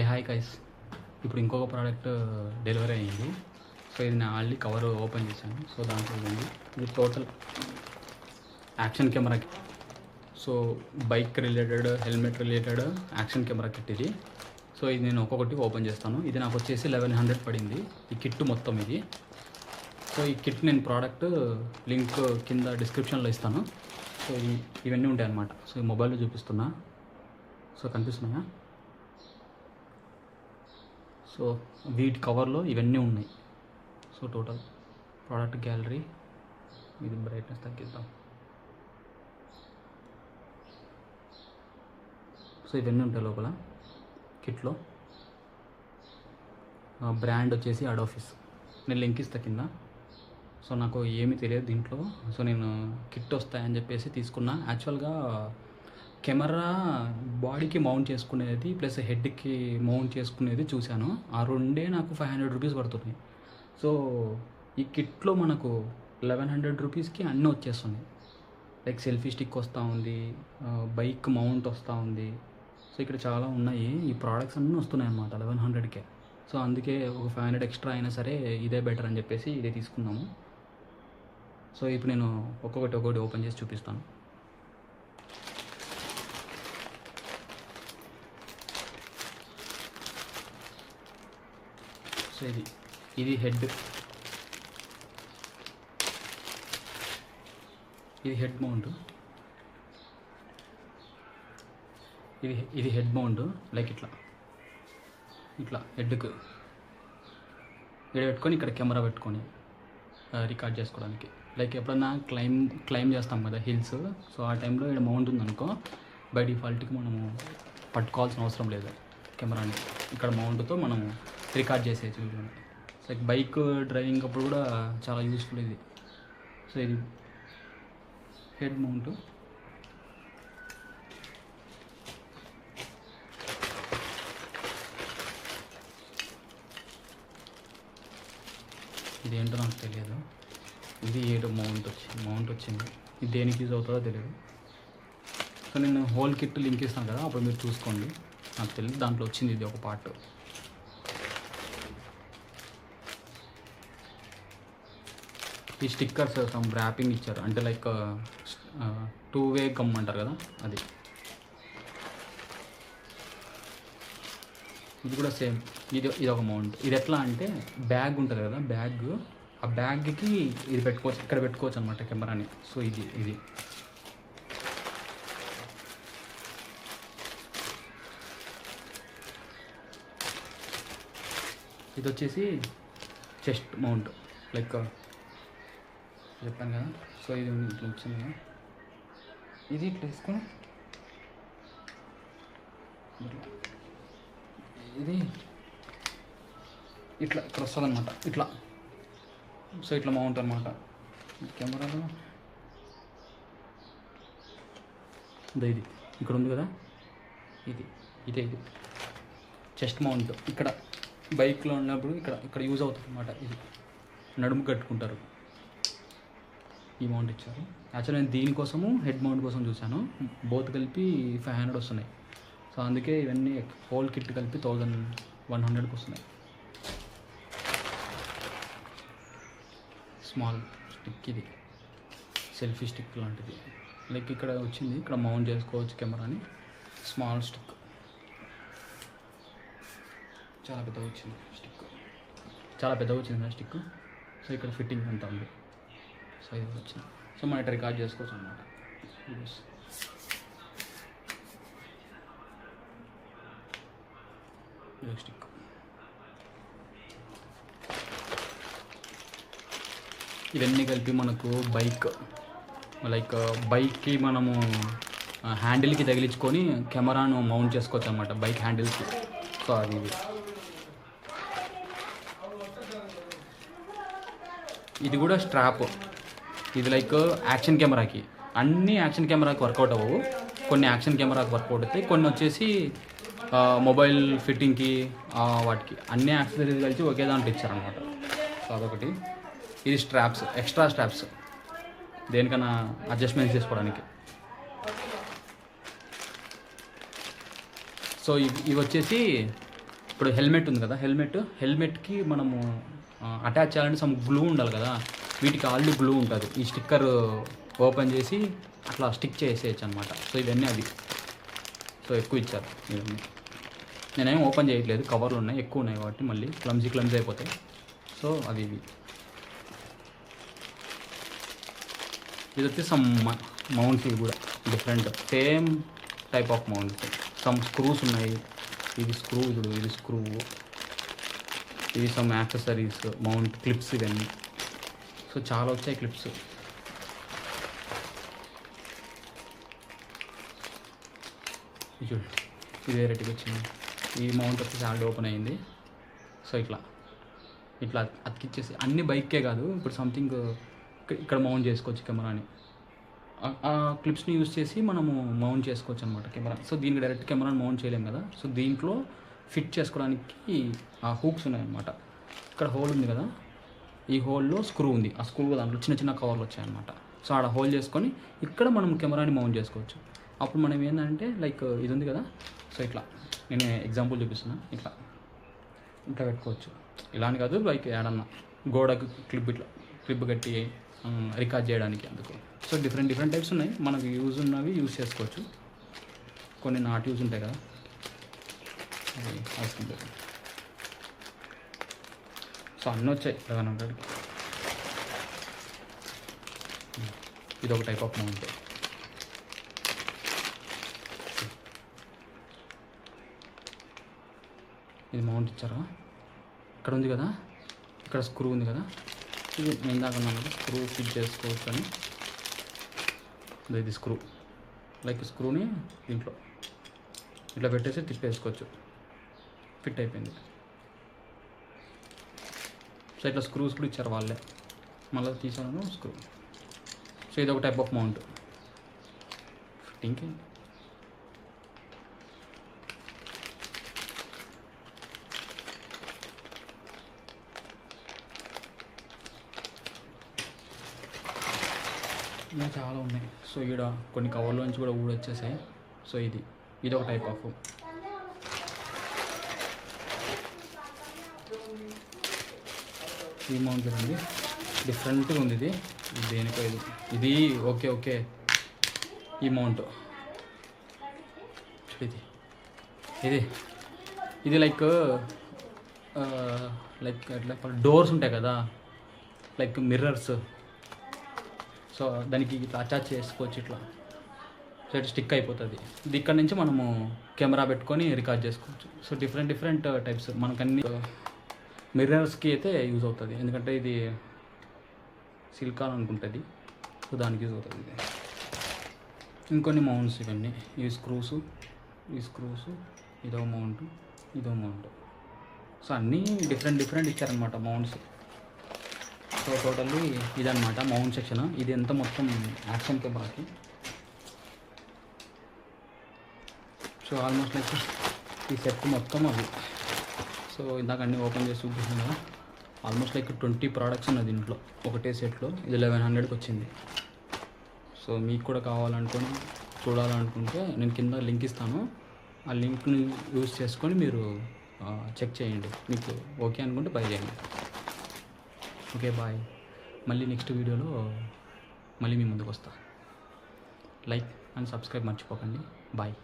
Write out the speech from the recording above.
Hi guys. ఇప్పుడు ఇంకొక product delivery అయ్యింది. సో ఇది నేను ఆల్రెడీ కవర్ ఓపెన్ చేశాను. సో దాంట్లో ఇది total action camera kit. So bike related, helmet related action camera kit ఇది. సో ఇది నేను ఒక్కొక్కటి ఓపెన్ చేస్తాను. ఇది నాకు వచ్చేసి 1100 పడింది ఈ కిట్ మొత్తం ఇది. సో ఈ కిట్ నేను ప్రోడక్ట్ లింక్ కింద డిస్క్రిప్షన్లో ఇస్తాను. సో ఇవన్నీ ఉంటాయి అన్నమాట. సో ఈ మొబైల్లో చూపిస్తున్నా. సో కనిపిస్తున్నాయా? సో వీటి కవర్లో ఇవన్నీ ఉన్నాయి. సో టోటల్ ప్రోడక్ట్ గ్యాలరీ, ఇది బ్రైట్నెస్ తగ్గిద్దాం. సో ఇవన్నీ ఉంటాయి లోపల కిట్లో. బ్రాండ్ వచ్చేసి అడోఫిస్. నేను లింక్ ఇస్తా కింద. సో నాకు ఏమీ తెలియదు దీంట్లో. సో నేను కిట్ వస్తాయని చెప్పేసి తీసుకున్నా. యాక్చువల్గా కెమెరా బాడీకి మౌంట్ చేసుకునేది ప్లస్ హెడ్కి మౌంట్ చేసుకునేది చూశాను. ఆ రెండే నాకు 500 రూపీస్ పడుతున్నాయి. సో ఈ కిట్లో మనకు 1100 రూపీస్కి అన్నీ వచ్చేస్తున్నాయి. లైక్ సెల్ఫీ స్టిక్ వస్తూ ఉంది, బైక్ మౌంట్ వస్తూ ఉంది. సో ఇక్కడ చాలా ఉన్నాయి. ఈ ప్రోడక్ట్స్ అన్నీ వస్తున్నాయి అన్నమాట 1100కే. సో అందుకే ఒక 500 ఎక్స్ట్రా అయినా సరే ఇదే బెటర్ అని చెప్పేసి ఇదే తీసుకున్నాము. సో ఇప్పుడు నేను ఒక్కొక్కటి ఓపెన్ చేసి చూపిస్తాను. సో ఇది హెడ్, ఇది హెడ్ మౌంట్. ఇది హెడ్ మౌంట్. లైక్ ఇట్లా హెడ్కి ఇక్కడ పెట్టుకొని ఇక్కడ కెమెరా పెట్టుకొని రికార్డ్ చేసుకోవడానికి. లైక్ ఎప్పుడన్నా క్లైమ్ చేస్తాం కదా హిల్స్. సో ఆ టైంలో ఇక్కడ మౌంట్ ఉందనుకో, బై డిఫాల్ట్కి మనము పట్టుకోవాల్సిన అవసరం లేదు కెమెరాని. ఇక్కడ మౌంట్తో మనము రికార్డ్ చేసేది. లైక్ బైక్ డ్రైవింగ్ అప్పుడు కూడా చాలా యూస్ఫుల్ ఇది. సో ఇది హెడ్ మౌంట్. ఇదేంటో నాకు తెలియదు. ఇది ఏదో మౌంట్ వచ్చింది. ఇది దేనికి యూజ్ అవుతుందో తెలియదు. సో నేను హోల్ కిట్ లింక్ ఇస్తాను కదా, అప్పుడు మీరు చూసుకోండి. నాకు తెలియదు, దాంట్లో వచ్చింది ఇది ఒక పార్ట్. ఈ స్టిక్కర్స్ సమ్ ర్యాపింగ్ ఇచ్చారు, అంటే లైక్ 2-వే గమ్ అంటారు కదా అది. ఇది కూడా సేమ్. ఇది ఒక మౌంట్. ఇది ఎట్లా అంటే బ్యాగ్ ఉంటుంది కదా, ఆ బ్యాగ్కి ఇది పెట్టుకోవచ్చు, ఇక్కడ పెట్టుకోవచ్చు అనమాట కెమెరాని. సో ఇది వచ్చేసి చెస్ట్ మౌంట్. లైక్ చెప్పాను కదా. సో ఇది ఇట్లా వచ్చింది కదా, ఇది ఇట్లా తీసుకొని ఇది ఇక్కడ వస్తుంది అనమాట ఇట్లా. సో ఇట్లా మౌంట్ అనమాట కెమెరాలో. ఇది ఇక్కడ ఉంది కదా, ఇదే చెస్ట్ మౌంట్. ఇక్కడ బైక్లో ఉన్నప్పుడు ఇక్కడ యూజ్ అవుతుంది అనమాట. ఇది నడుము కట్టుకుంటారు. ఈ మౌంట్ ఇచ్చారు. యాక్చువల్లీ నేను దీనికోసము హెడ్ మౌంట్ కోసం చూశాను. బోత్ కలిపి 500 వస్తున్నాయి. సో అందుకే ఇవన్నీ హోల్ కిట్ కలిపి 1100కి వస్తున్నాయి. స్మాల్ స్టిక్, ఇది సెల్ఫీ స్టిక్ లాంటిది. లైక్ ఇక్కడ వచ్చింది, ఇక్కడ మౌంట్ చేసుకోవచ్చు కెమెరాని. స్మాల్ స్టిక్, చాలా పెద్దగా వచ్చింది స్టిక్, చాలా పెద్దగా వచ్చింది స్టిక్. సో ఇక్కడ ఫిట్టింగ్ అంతా ఉంది. సో ఇది వచ్చింది. సో మనం ఇట్లా రికార్డ్ చేసుకోవచ్చు అన్నమాట. స్టిక్. ఇవన్నీ కలిపి మనకు బైక్కి మనము హ్యాండిల్కి తగిలించుకొని కెమెరాను మౌంట్ చేసుకోవచ్చు అన్నమాట, బైక్ హ్యాండిల్కి. సో అది ఇది కూడా స్ట్రాప్. ఇది లైక్ యాక్షన్ కెమెరాకి, అన్ని యాక్షన్ కెమెరాకి వర్కౌట్ అవ్వవు. కొన్ని యాక్షన్ కెమెరాకి వర్కౌట్ అవుతాయి, కొన్ని వచ్చేసి మొబైల్ ఫిట్టింగ్కి వాటికి. అన్ని యాక్సెసరీస్ కలిసి ఒకే దాంట్లో ఇచ్చారనమాట. సో అదొకటి. ఇది స్ట్రాప్స్, ఎక్స్ట్రా స్ట్రాప్స్ దేనికన్నా అడ్జస్ట్మెంట్ చేసుకోవడానికి. సో ఇవి వచ్చేసి ఇప్పుడు హెల్మెట్ ఉంది కదా, హెల్మెట్కి మనము అటాచ్ చేయాలంటే సమ్ గ్లూ ఉండాలి కదా, వీటికి ఆల్రెడీ గ్లూ ఉంటుంది. ఈ స్టిక్కర్ ఓపెన్ చేసి అట్లా స్టిక్ చేసేయచ్చు అనమాట. సో ఇవన్నీ అవి. సో ఎక్కువ ఇచ్చారు ఇవన్నీ. నేనేం ఓపెన్ చేయట్లేదు, కవర్లు ఉన్నాయి, ఎక్కువ ఉన్నాయి కాబట్టి మళ్ళీ క్లమ్జీ అయిపోతాయి. సో అవి ఇవి. ఇది వచ్చి సమ్ మౌంట్స్ కూడా different, same type of mounts. Some screws ఉన్నాయి. ఇది స్క్రూ, ఇది స్క్రూ, ఇవి సమ్ యాక్సెసరీస్, మౌంట్ క్లిప్స్ ఇవన్నీ. సో చాలా వచ్చాయి క్లిప్స్. ఇది చూడండి, ఇది వేరేటికి వచ్చింది. ఈ మౌంట్ వచ్చేసి ఆల్రెడీ ఓపెన్ అయింది. సో ఇట్లా అతికిచ్చేసి అన్ని బైక్కే కాదు, ఇప్పుడు సంథింగ్ ఇక్కడ మౌంట్ చేసుకోవచ్చు కెమెరాని. ఆ క్లిప్స్ని యూజ్ చేసి మనము మౌంట్ చేసుకోవచ్చు అనమాట కెమెరా. సో దీనికి డైరెక్ట్ కెమెరాని మౌంట్ చేయలేము కదా, సో దీంట్లో ఫిట్ చేసుకోవడానికి ఆ హూక్స్ ఉన్నాయన్నమాట. ఇక్కడ హోల్ ఉంది కదా, ఈ హోల్లో స్క్రూ ఉంది. ఆ స్క్రూ దాంట్లో చిన్న కవర్లు వచ్చాయన్నమాట. సో ఆడ హోల్ చేసుకొని ఇక్కడ మనం కెమెరాని మౌంట్ చేసుకోవచ్చు. అప్పుడు మనం ఏంటంటే లైక్ ఇది ఉంది కదా, సో ఇట్లా నేను ఎగ్జాంపుల్ చూపిస్తున్నా. ఇట్లా పెట్టుకోవచ్చు. ఇలా అని కాదు, లైక్ ఏడన్నా గోడకు క్లిప్ కట్టి రికార్డ్ చేయడానికి అందుకు. సో డిఫరెంట్ టైప్స్ ఉన్నాయి. మనకు యూజ్ ఉన్నవి యూజ్ చేసుకోవచ్చు, కొన్ని నాట్ యూజ్ ఉంటాయి కదా, అది అవసరం లేదు. సో అన్నీ వచ్చాయి 1100కి. ఇది ఒక టైప్ ఆఫ్ మౌంట్. ఇది మౌంట్ ఇచ్చారా, ఇక్కడ ఉంది కదా, ఇక్కడ స్క్రూ ఉంది కదా, ఇది నేను దాకా స్క్రూ ఫిట్ చేసుకోవచ్చు అని. ఇది స్క్రూ, లైక్ స్క్రూని దీంట్లో ఇట్లా పెట్టేసి తిప్పేసుకోవచ్చు. ఫిట్ అయిపోయింది. సో ఇట్లా స్క్రూస్ కూడా ఇచ్చారు వాళ్ళే, మళ్ళీ తీసాను స్క్రూ. సో ఇది ఒక టైప్ ఆఫ్ మౌంట్ ఫిట్టింగ్కి. ఇంకా చాలా ఉన్నాయి. సో ఈడ కొన్ని కవర్లోంచి కూడా వచ్చేసాయి. సో ఇది ఒక టైప్ ఆఫ్. ఈ మౌంట్ చూడండి, డిఫరెంట్గా ఉంది. ఇది దేనికో ఇది ఓకే. ఈ మౌంట్ ఇది లైక్ ఎట్లా డోర్స్ ఉంటాయి కదా, లైక్ మిర్రర్స్. సో దానికి ఇట్లా అటాచ్ చేసుకోవచ్చు ఇట్లా. సో ఇట్లా స్టిక్ అయిపోతుంది. ఇది ఇక్కడ నుంచి మనము కెమెరా పెట్టుకొని రికార్డ్ చేసుకోవచ్చు. సో డిఫరెంట్ టైప్స్ మనకు అన్ని మిర్రర్స్కి అయితే యూజ్ అవుతుంది, ఎందుకంటే ఇది సిలికాన్ అనుకుంటుంది. సో దానికి యూజ్ అవుతుంది ఇది. ఇంకొన్ని మౌంట్స్ ఇవన్నీ, ఈ స్క్రూస్, ఇదో మౌంట్. సో అన్నీ డిఫరెంట్ ఇచ్చారనమాట మౌంట్స్. సో టోటల్లీ ఇదనమాట మౌంట్ సెక్షన్. ఇది ఎంత మొత్తం యాక్షన్ కెమెరాకి. సో ఆల్మోస్ట్ లైక్ ఈ సెట్ మొత్తం అవి. సో ఇందాక అన్నీ ఓపెన్ చేసి చూపిస్తాను కదా, ఆల్మోస్ట్ లైక్ 20 ప్రోడక్ట్స్ ఉన్నాయి దీంట్లో ఒకటే సెట్లో. ఇది 1100కి వచ్చింది. సో మీకు కూడా చూడాలనుకుంటే నేను కింద లింక్ ఇస్తాను. ఆ లింక్ని యూజ్ చేసుకొని మీరు చెక్ చేయండి. మీకు ఓకే అనుకుంటే బై చేయండి. Okay bye. మళ్ళీ నెక్స్ట్ వీడియోలో మళ్ళీ మీ ముందుకు వస్తా. లైక్ అండ్ సబ్స్క్రైబ్ మర్చిపోకండి. బాయ్.